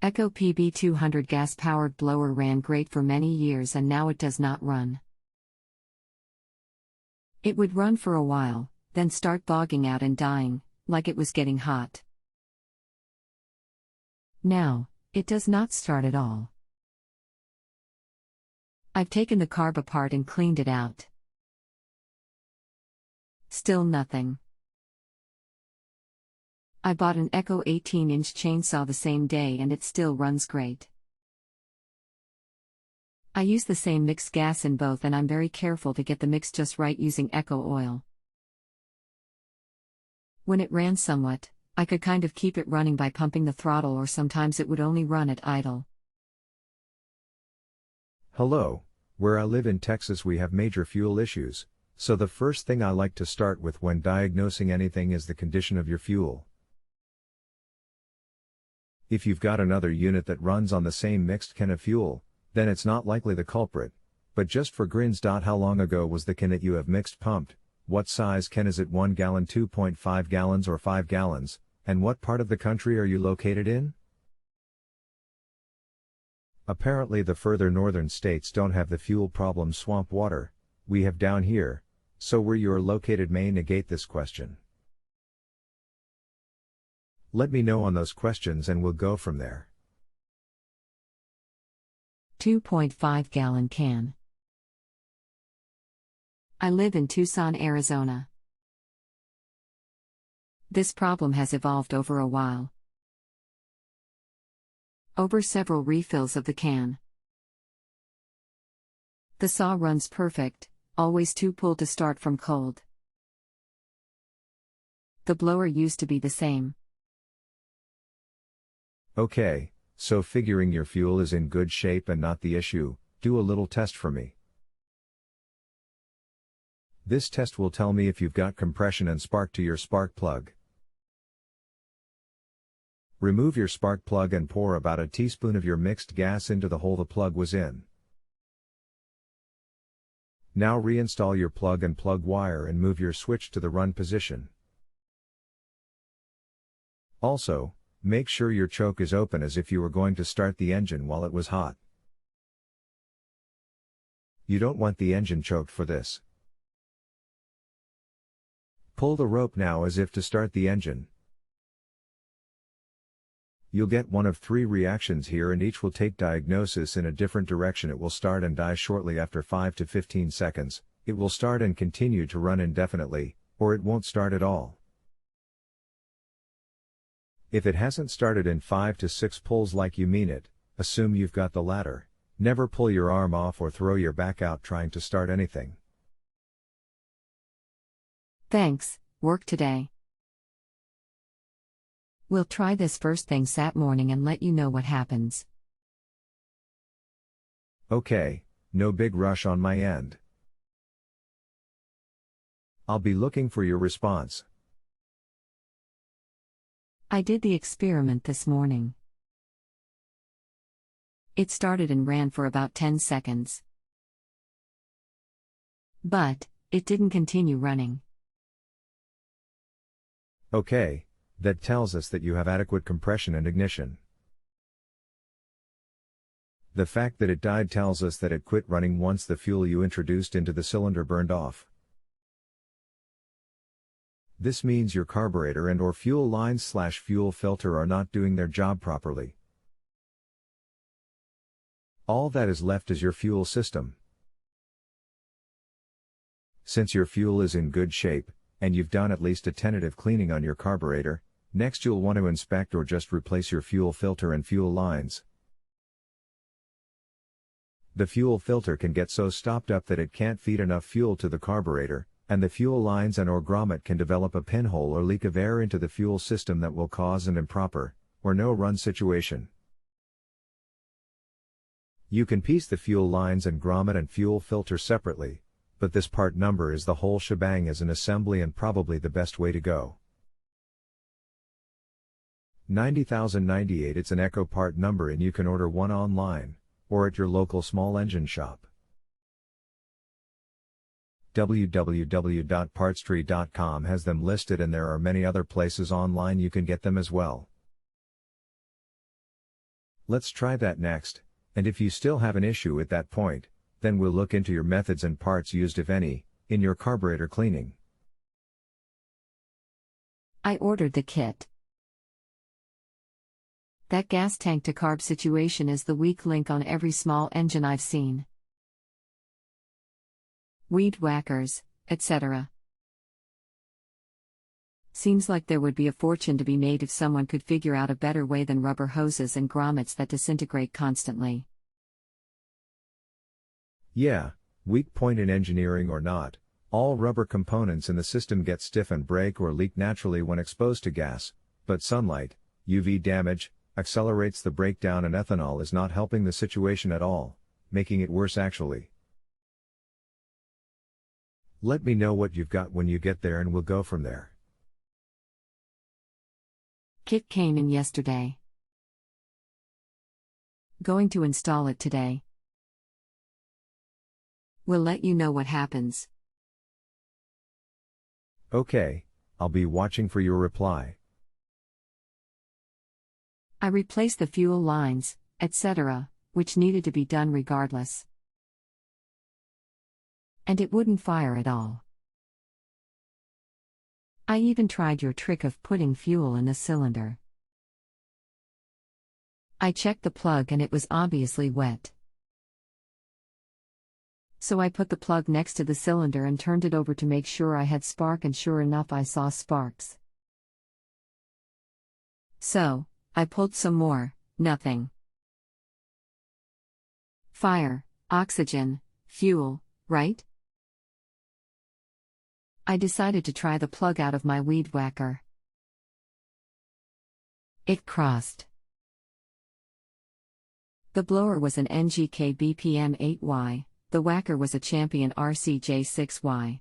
Echo PB200 gas-powered blower ran great for many years and now it does not run. It would run for a while, then start bogging out and dying, like it was getting hot. Now, it does not start at all. I've taken the carb apart and cleaned it out. Still nothing. I bought an Echo 18-inch chainsaw the same day and it still runs great. I use the same mixed gas in both and I'm very careful to get the mix just right using Echo oil. When it ran somewhat, I could kind of keep it running by pumping the throttle, or sometimes it would only run at idle. Hello, where I live in Texas we have major fuel issues, so the first thing I like to start with when diagnosing anything is the condition of your fuel. If you've got another unit that runs on the same mixed can of fuel, then it's not likely the culprit, but just for grins. How long ago was the can that you have mixed pumped? What size can is it? 1 gallon, 2.5 gallons or 5 gallons, and what part of the country are you located in? Apparently the further northern states don't have the fuel problem swamp water we have down here, so where you are located may negate this question. Let me know on those questions and we'll go from there. 2.5 gallon can. I live in Tucson, Arizona. This problem has evolved over a while. Over several refills of the can. The saw runs perfect, always 2 pull to start from cold. The blower used to be the same. Okay, so figuring your fuel is in good shape and not the issue, do a little test for me. This test will tell me if you've got compression and spark to your spark plug. Remove your spark plug and pour about a teaspoon of your mixed gas into the hole the plug was in. Now reinstall your plug and plug wire and move your switch to the run position. Also, make sure your choke is open as if you were going to start the engine while it was hot. You don't want the engine choked for this. Pull the rope now as if to start the engine. You'll get one of 3 reactions here and each will take diagnosis in a different direction. It will start and die shortly after 5 to 15 seconds, it will start and continue to run indefinitely, or it won't start at all. If it hasn't started in 5 to 6 pulls like you mean it, assume you've got the latter. Never pull your arm off or throw your back out trying to start anything. Thanks, work today. We'll try this first thing Sat morning and let you know what happens. Okay, no big rush on my end. I'll be looking for your response. I did the experiment this morning. It started and ran for about 10 seconds. But, it didn't continue running. Okay, that tells us that you have adequate compression and ignition. The fact that it died tells us that it quit running once the fuel you introduced into the cylinder burned off. This means your carburetor and/or fuel lines/fuel filter are not doing their job properly. All that is left is your fuel system. Since your fuel is in good shape, and you've done at least a tentative cleaning on your carburetor, next you'll want to inspect or just replace your fuel filter and fuel lines. The fuel filter can get so stopped up that it can't feed enough fuel to the carburetor, and the fuel lines and/or grommet can develop a pinhole or leak of air into the fuel system that will cause an improper, or no-run situation. You can piece the fuel lines and grommet and fuel filter separately, but this part number is the whole shebang as an assembly and probably the best way to go. 90098. It's an Echo part number and you can order one online, or at your local small engine shop. www.partstree.com has them listed and there are many other places online you can get them as well. Let's try that next, and if you still have an issue at that point, then we'll look into your methods and parts used, if any, in your carburetor cleaning. I ordered the kit. That gas tank to carb situation is the weak link on every small engine I've seen. Weed whackers, etc. Seems like there would be a fortune to be made if someone could figure out a better way than rubber hoses and grommets that disintegrate constantly. Yeah, weak point in engineering or not, all rubber components in the system get stiff and break or leak naturally when exposed to gas, but sunlight, UV damage, accelerates the breakdown, and ethanol is not helping the situation at all, making it worse actually. Let me know what you've got when you get there and we'll go from there. Kit came in yesterday. Going to install it today. We'll let you know what happens. Okay, I'll be watching for your reply. I replaced the fuel lines, etc., which needed to be done regardless. And it wouldn't fire at all. I even tried your trick of putting fuel in a cylinder. I checked the plug and it was obviously wet. So I put the plug next to the cylinder and turned it over to make sure I had spark, and sure enough I saw sparks. So, I pulled some more, nothing. Fire, oxygen, fuel, right? I decided to try the plug out of my weed whacker. It crossed. The blower was an NGK BPM 8Y, the whacker was a Champion RCJ 6Y.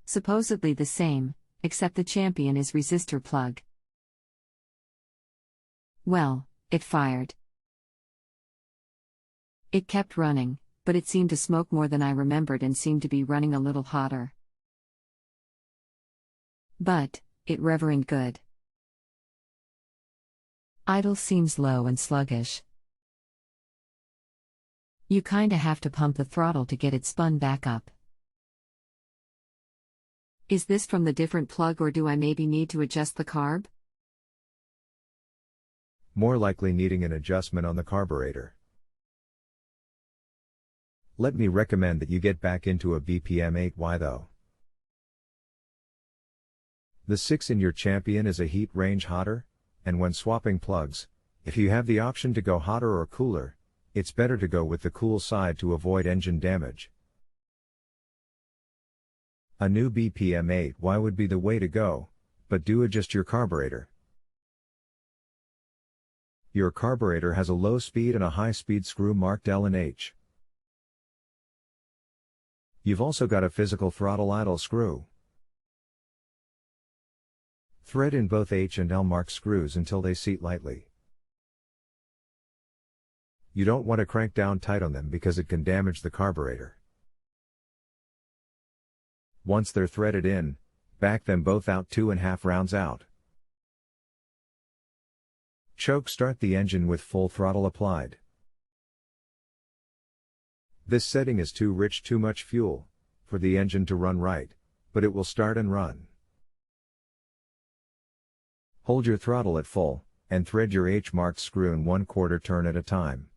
Supposedly the same, except the Champion is resistor plug. Well, it fired. It kept running, but it seemed to smoke more than I remembered and seemed to be running a little hotter. But, it revving good. Idle seems low and sluggish. You kinda have to pump the throttle to get it spun back up. Is this from the different plug, or do I maybe need to adjust the carb? More likely needing an adjustment on the carburetor. Let me recommend that you get back into a BPM 8Y though. The 6 in your Champion is a heat range hotter, and when swapping plugs, if you have the option to go hotter or cooler, it's better to go with the cool side to avoid engine damage. A new BPM 8Y would be the way to go, but do adjust your carburetor. Your carburetor has a low speed and a high speed screw marked L and H. You've also got a physical throttle idle screw. Thread in both H and L marked screws until they seat lightly. You don't want to crank down tight on them because it can damage the carburetor. Once they're threaded in, back them both out 2.5 rounds out. Choke start the engine with full throttle applied. This setting is too rich, too much fuel, for the engine to run right, but it will start and run. Hold your throttle at full, and thread your H-marked screw in 1/4 turn at a time.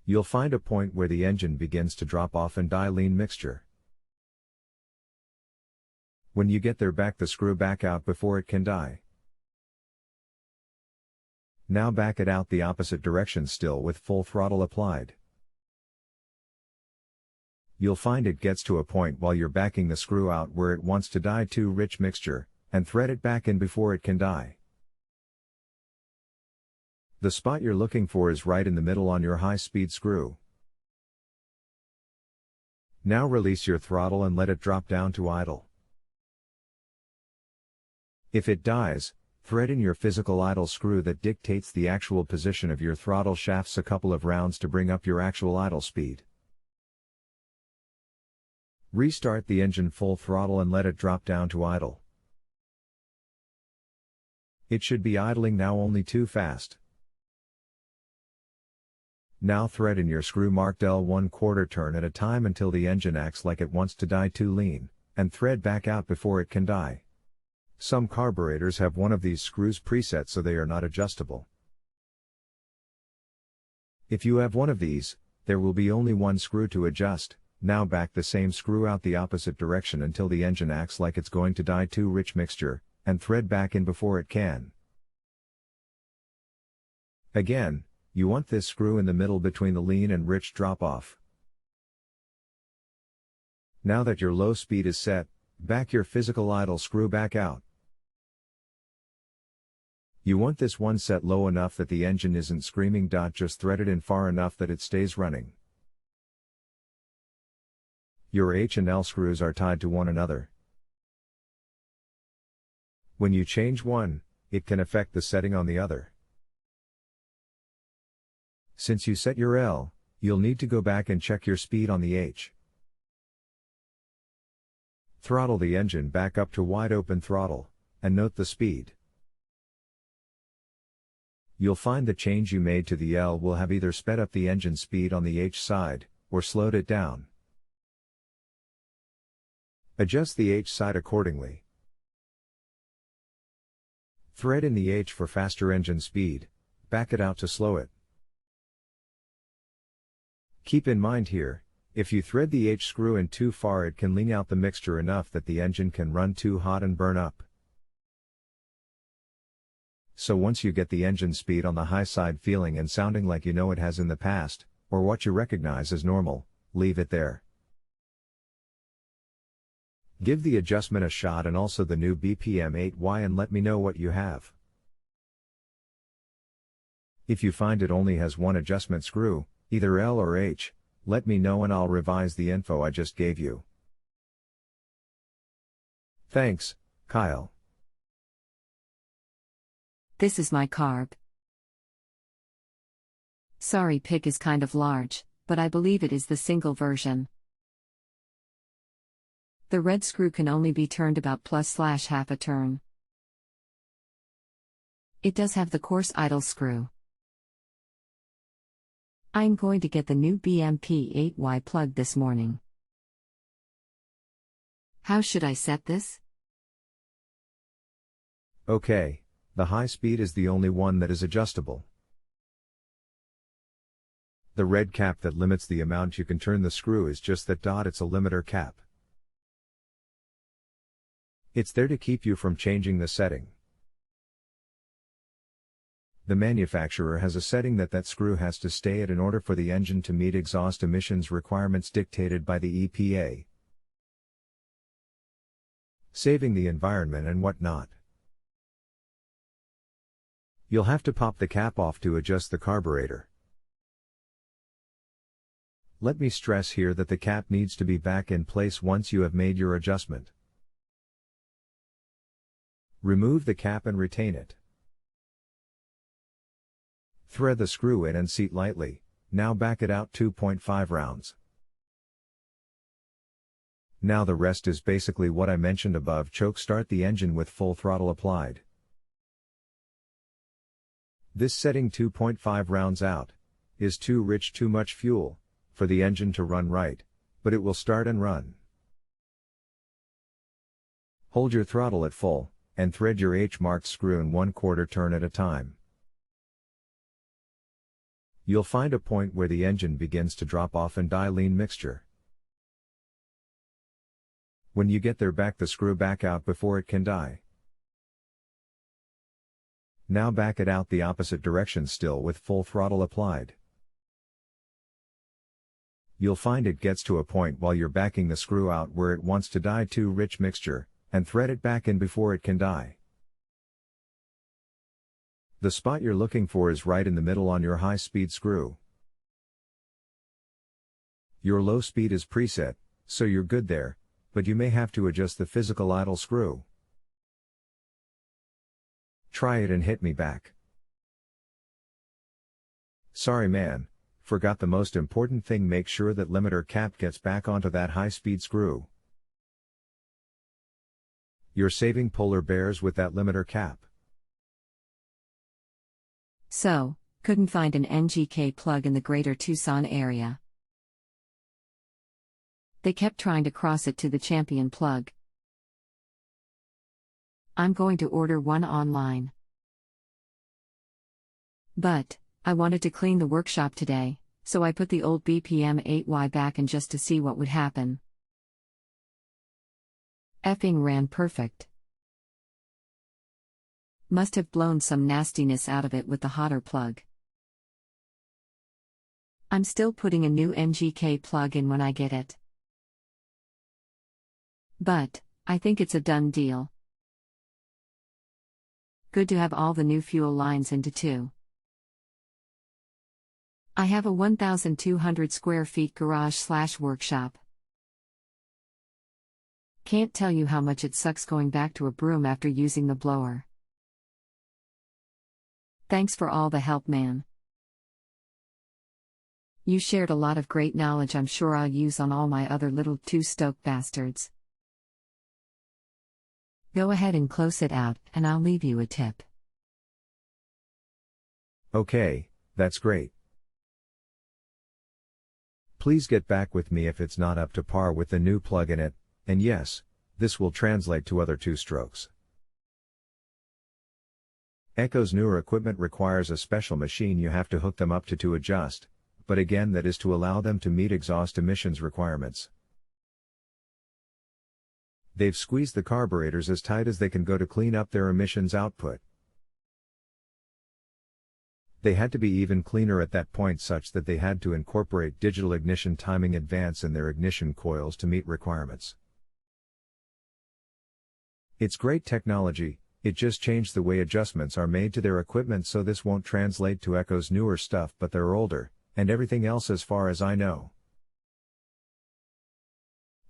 You'll find a point where the engine begins to drop off and die lean mixture. When you get there, back the screw back out before it can die. Now back it out the opposite direction still with full throttle applied. You'll find it gets to a point while you're backing the screw out where it wants to die too rich mixture, and thread it back in before it can die. The spot you're looking for is right in the middle on your high-speed screw. Now release your throttle and let it drop down to idle. If it dies, thread in your physical idle screw that dictates the actual position of your throttle shafts a couple of rounds to bring up your actual idle speed. Restart the engine full throttle and let it drop down to idle. It should be idling now, only too fast. Now thread in your screw marked L 1/4 turn at a time until the engine acts like it wants to die too lean, and thread back out before it can die. Some carburetors have one of these screws preset so they are not adjustable. If you have one of these, there will be only one screw to adjust. Now back the same screw out the opposite direction until the engine acts like it's going to die too rich mixture, and thread back in before it can. Again, you want this screw in the middle between the lean and rich drop-off. Now that your low speed is set, back your physical idle screw back out. You want this one set low enough that the engine isn't screaming. Just thread it in far enough that it stays running. Your H and L screws are tied to one another. When you change one, it can affect the setting on the other. Since you set your L, you'll need to go back and check your speed on the H. Throttle the engine back up to wide open throttle, and note the speed. You'll find the change you made to the L will have either sped up the engine speed on the H side, or slowed it down. Adjust the H side accordingly. Thread in the H for faster engine speed, back it out to slow it. Keep in mind here, if you thread the H screw in too far, it can lean out the mixture enough that the engine can run too hot and burn up. So once you get the engine speed on the high side feeling and sounding like you know it has in the past, or what you recognize as normal, leave it there. Give the adjustment a shot and also the new BPM 8Y and let me know what you have. If you find it only has one adjustment screw, either L or H, let me know and I'll revise the info I just gave you. Thanks, Kyle. This is my carb. Sorry, pick is kind of large, but I believe it is the single version. The red screw can only be turned about +/half a turn. It does have the coarse idle screw. I'm going to get the new BMP 8Y plug this morning. How should I set this? Okay, the high speed is the only one that is adjustable. The red cap that limits the amount you can turn the screw is just that. It's a limiter cap. It's there to keep you from changing the setting. The manufacturer has a setting that screw has to stay at in order for the engine to meet exhaust emissions requirements dictated by the EPA. Saving the environment and whatnot. You'll have to pop the cap off to adjust the carburetor. Let me stress here that the cap needs to be back in place once you have made your adjustment. Remove the cap and retain it. Thread the screw in and seat lightly, now back it out 2.5 rounds. Now the rest is basically what I mentioned above. Choke start the engine with full throttle applied. This setting 2.5 rounds out is too rich, too much fuel for the engine to run right, but it will start and run. Hold your throttle at full, and thread your H-marked screw in 1/4 turn at a time. You'll find a point where the engine begins to drop off and die lean mixture. When you get there, back the screw back out before it can die. Now back it out the opposite direction still with full throttle applied. You'll find it gets to a point while you're backing the screw out where it wants to die too rich mixture, and thread it back in before it can die. The spot you're looking for is right in the middle on your high-speed screw. Your low speed is preset, so you're good there, but you may have to adjust the physical idle screw. Try it and hit me back. Sorry man, forgot the most important thing. Make sure that limiter cap gets back onto that high-speed screw. You're saving polar bears with that limiter cap. So, couldn't find an NGK plug in the greater Tucson area. They kept trying to cross it to the champion plug. I'm going to order one online. But, I wanted to clean the workshop today, so I put the old BPM 8Y back in just to see what would happen. Effing ran perfect. Must have blown some nastiness out of it with the hotter plug. I'm still putting a new NGK plug in when I get it. But, I think it's a done deal. Good to have all the new fuel lines into too. I have a 1,200 square feet garage/workshop. Can't tell you how much it sucks going back to a broom after using the blower. Thanks for all the help, man. You shared a lot of great knowledge I'm sure I'll use on all my other little two-stoked bastards. Go ahead and close it out, and I'll leave you a tip. Okay, that's great. Please get back with me if it's not up to par with the new plug in it, and yes, this will translate to other two-strokes. Echo's newer equipment requires a special machine you have to hook them up to adjust, but again that is to allow them to meet exhaust emissions requirements. They've squeezed the carburetors as tight as they can go to clean up their emissions output. They had to be even cleaner at that point such that they had to incorporate digital ignition timing advance in their ignition coils to meet requirements. It's great technology, it just changed the way adjustments are made to their equipment, so this won't translate to Echo's newer stuff but their older, and everything else as far as I know.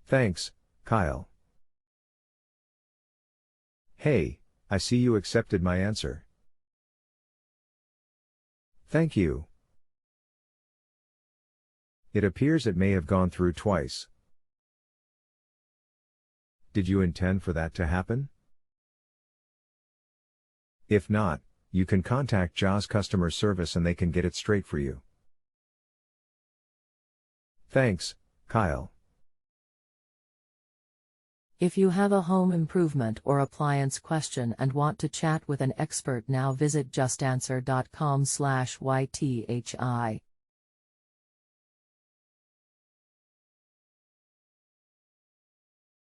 Thanks, Kyle. Hey, I see you accepted my answer. Thank you. It appears it may have gone through twice. Did you intend for that to happen? If not, you can contact JAWS customer service and they can get it straight for you. Thanks, Kyle. If you have a home improvement or appliance question and want to chat with an expert now, visit justanswer.com/YTHI.